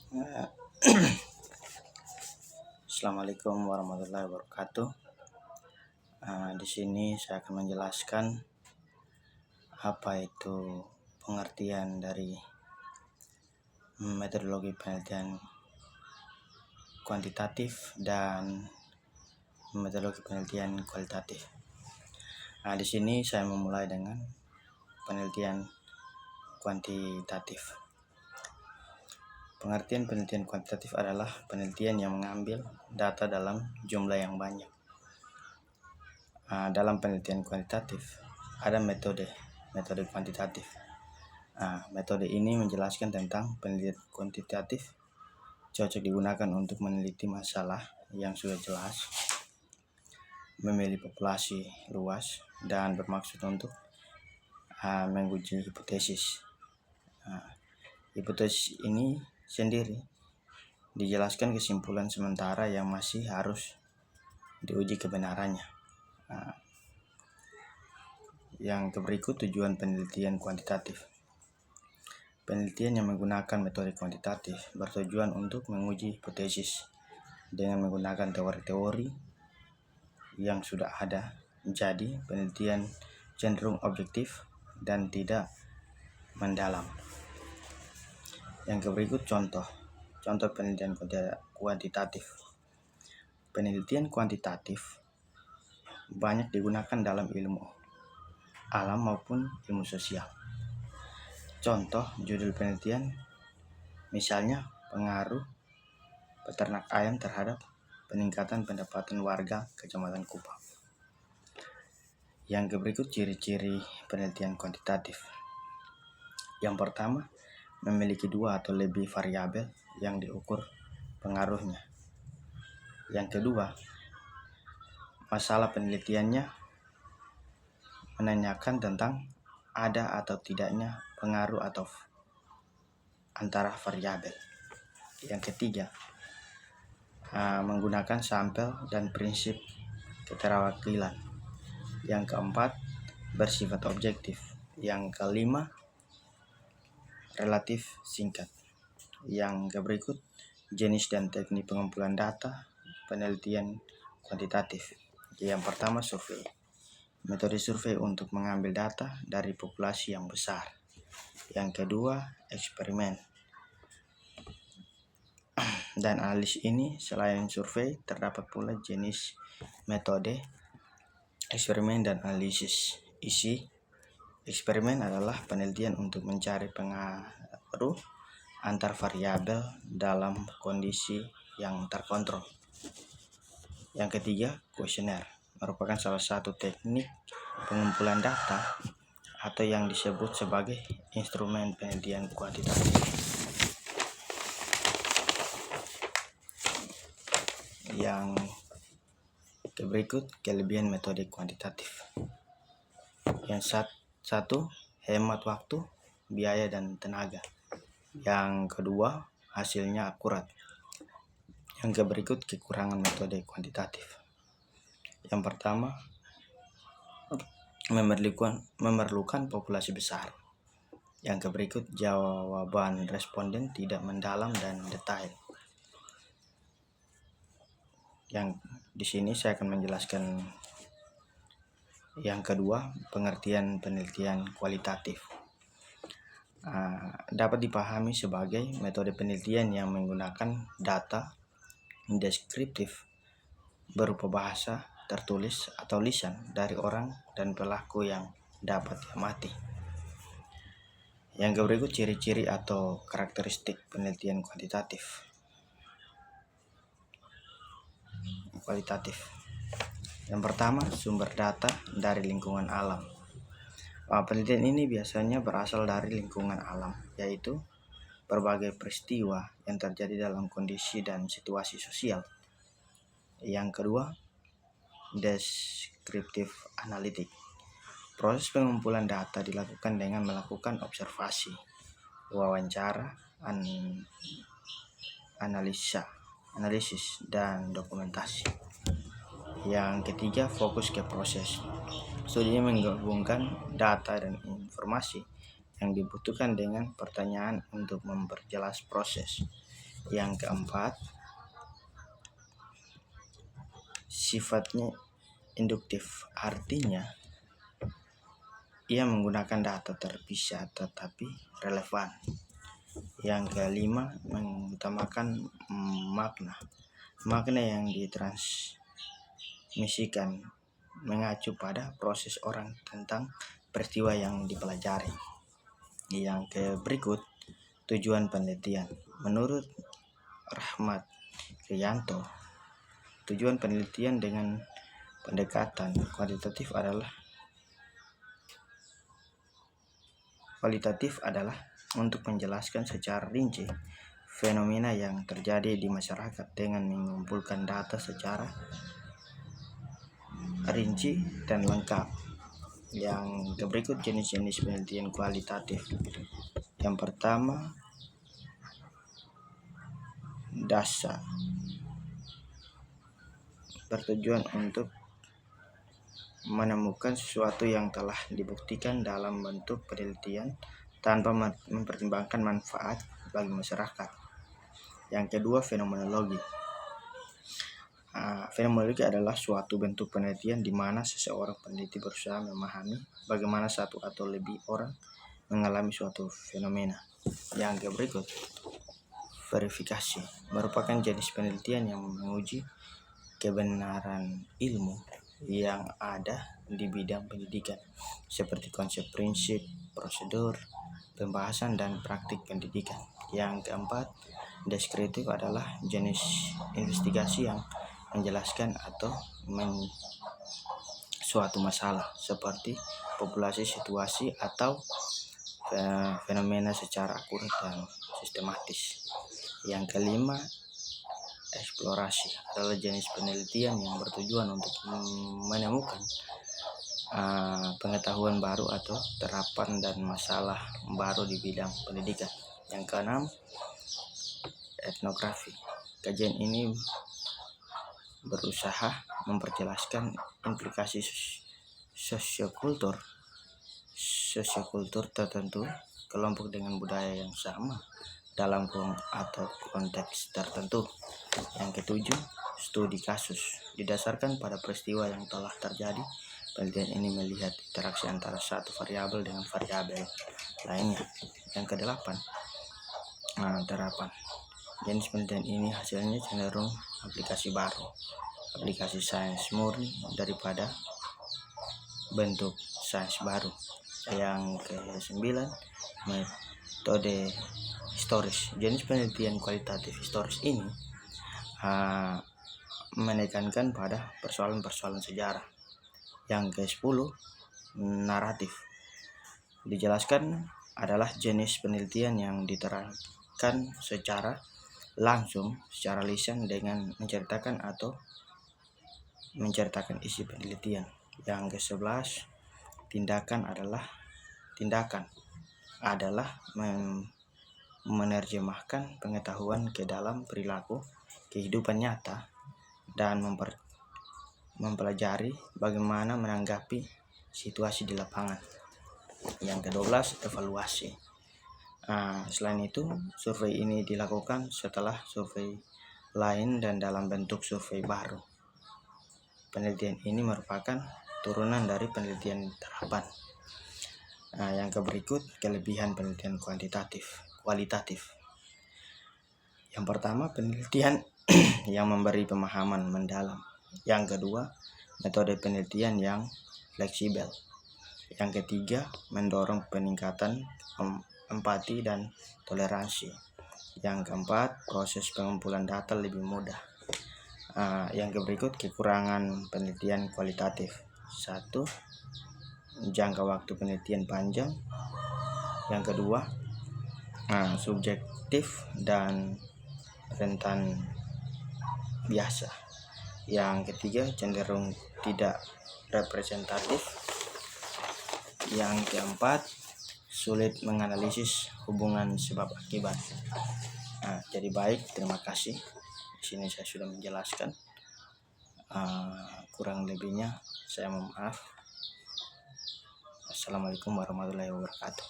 Eh, Assalamualaikum warahmatullahi wabarakatuh. Di sini saya akan menjelaskan apa itu pengertian dari metodologi penelitian kuantitatif dan metodologi penelitian kualitatif. Di sini saya memulai dengan penelitian kuantitatif. Pengertian penelitian kuantitatif adalah penelitian yang mengambil data dalam jumlah yang banyak. Dalam penelitian kuantitatif ada metode kuantitatif. Metode ini menjelaskan tentang penelitian kuantitatif cocok digunakan untuk meneliti masalah yang sudah jelas, memilih populasi luas, dan bermaksud untuk menguji hipotesis. Hipotesis ini sendiri dijelaskan kesimpulan sementara yang masih harus diuji kebenarannya. Yang berikut tujuan penelitian kuantitatif. Penelitian yang menggunakan metode kuantitatif bertujuan untuk menguji hipotesis dengan menggunakan teori-teori yang sudah ada. Jadi, penelitian cenderung objektif dan tidak mendalam. Yang berikut contoh penelitian kuantitatif. Penelitian kuantitatif banyak digunakan dalam ilmu alam maupun ilmu sosial. Contoh judul penelitian misalnya pengaruh peternak ayam terhadap peningkatan pendapatan warga Kecamatan Kupang. Yang berikut ciri-ciri penelitian kuantitatif. Yang pertama, memiliki 2 atau lebih variabel yang diukur pengaruhnya. Yang kedua, masalah penelitiannya menanyakan tentang ada atau tidaknya pengaruh atau antara variabel. Yang ketiga, menggunakan sampel dan prinsip keterwakilan. Yang keempat, bersifat objektif. Yang kelima, relatif singkat. Yang berikut jenis dan teknik pengumpulan data penelitian kuantitatif. Yang pertama, survei. Metode survei untuk mengambil data dari populasi yang besar. Yang kedua, eksperimen. Dan analisis ini selain survei terdapat pula jenis metode eksperimen dan analisis. Isi eksperimen adalah penelitian untuk mencari pengaruh antar variabel dalam kondisi yang terkontrol. Yang ketiga, kuesioner merupakan salah satu teknik pengumpulan data atau yang disebut sebagai instrumen penelitian kuantitatif. Yang berikut kelebihan metode kuantitatif. Yang satu, hemat waktu, biaya, dan tenaga. Yang kedua, hasilnya akurat. Yang berikut kekurangan metode kuantitatif. Yang pertama, memerlukan populasi besar. Yang berikut jawaban responden tidak mendalam dan detail. Yang di sini saya akan menjelaskan yang kedua, pengertian penelitian kualitatif. Dapat dipahami sebagai metode penelitian yang menggunakan data deskriptif berupa bahasa tertulis atau lisan dari orang dan pelaku yang dapat diamati. Yang berikut ciri-ciri atau karakteristik penelitian kualitatif. Yang pertama, sumber data dari lingkungan alam. Penelitian ini biasanya berasal dari lingkungan alam, yaitu berbagai peristiwa yang terjadi dalam kondisi dan situasi sosial. Yang kedua, deskriptif analitik. Proses pengumpulan data dilakukan dengan melakukan observasi, wawancara, analisis, dan dokumentasi. Yang ketiga, fokus ke proses. Studi menggabungkan data dan informasi yang dibutuhkan dengan pertanyaan untuk memperjelas proses. Yang keempat, sifatnya induktif, artinya ia menggunakan data terpisah tetapi relevan. Yang kelima, mengutamakan makna yang ditransmisikan mengacu pada proses orang tentang peristiwa yang dipelajari. Yang berikut, tujuan penelitian. Menurut Rahmat Kriyanto, tujuan penelitian dengan pendekatan kualitatif adalah untuk menjelaskan secara rinci fenomena yang terjadi di masyarakat dengan mengumpulkan data secara rinci dan lengkap. Yang berikut jenis-jenis penelitian kualitatif. Yang pertama, DASA, bertujuan untuk menemukan sesuatu yang telah dibuktikan dalam bentuk penelitian tanpa mempertimbangkan manfaat bagi masyarakat. Yang kedua, fenomenologi. Fenomenologi adalah suatu bentuk penelitian di mana seseorang peneliti berusaha memahami bagaimana satu atau lebih orang mengalami suatu fenomena. Yang berikut, verifikasi, merupakan jenis penelitian yang menguji kebenaran ilmu yang ada di bidang pendidikan, seperti konsep, prinsip, prosedur, pembahasan, dan praktik pendidikan. Yang keempat, deskriptif adalah jenis investigasi yang menjelaskan atau suatu masalah seperti populasi, situasi, atau fenomena secara akurat dan sistematis. Yang kelima, eksplorasi adalah jenis penelitian yang bertujuan untuk menemukan pengetahuan baru atau terapan dan masalah baru di bidang pendidikan. Yang keenam, etnografi. Kajian ini berusaha memperjelaskan implikasi sosiokultur tertentu kelompok dengan budaya yang sama dalam atau konteks tertentu. Yang ketujuh, studi kasus. Didasarkan pada peristiwa yang telah terjadi, penelitian ini melihat interaksi antara satu variabel dengan variabel lainnya. Yang kedelapan, terapan. Jenis penelitian ini hasilnya cenderung aplikasi baru, aplikasi sains murni daripada bentuk sains baru. Yang ke-9, metode historis. Jenis penelitian kualitatif historis ini menekankan pada persoalan-persoalan sejarah. Yang ke-10, naratif. Dijelaskan adalah jenis penelitian yang diterangkan secara langsung, secara lisan, dengan menceritakan isi penelitian. Yang ke-11, tindakan adalah menerjemahkan pengetahuan ke dalam perilaku kehidupan nyata dan mempelajari bagaimana menanggapi situasi di lapangan. Yang ke-12, evaluasi. Selain itu, survei ini dilakukan setelah survei lain dan dalam bentuk survei baru. Penelitian ini merupakan turunan dari penelitian terapan. Yang berikut, kelebihan penelitian kualitatif. Yang pertama, penelitian yang memberi pemahaman mendalam. Yang kedua, metode penelitian yang fleksibel. Yang ketiga, mendorong peningkatan empati dan toleransi. Yang keempat, proses pengumpulan data lebih mudah. Yang berikut, kekurangan penelitian kualitatif. 1. Jangka waktu penelitian panjang. Yang kedua, subjektif dan rentan biasa. Yang ketiga, cenderung tidak representatif. Yang keempat, sulit menganalisis hubungan sebab akibat. Jadi baik, terima kasih. Di sini saya sudah menjelaskan. Kurang lebihnya saya mohon maaf. Assalamualaikum warahmatullahi wabarakatuh.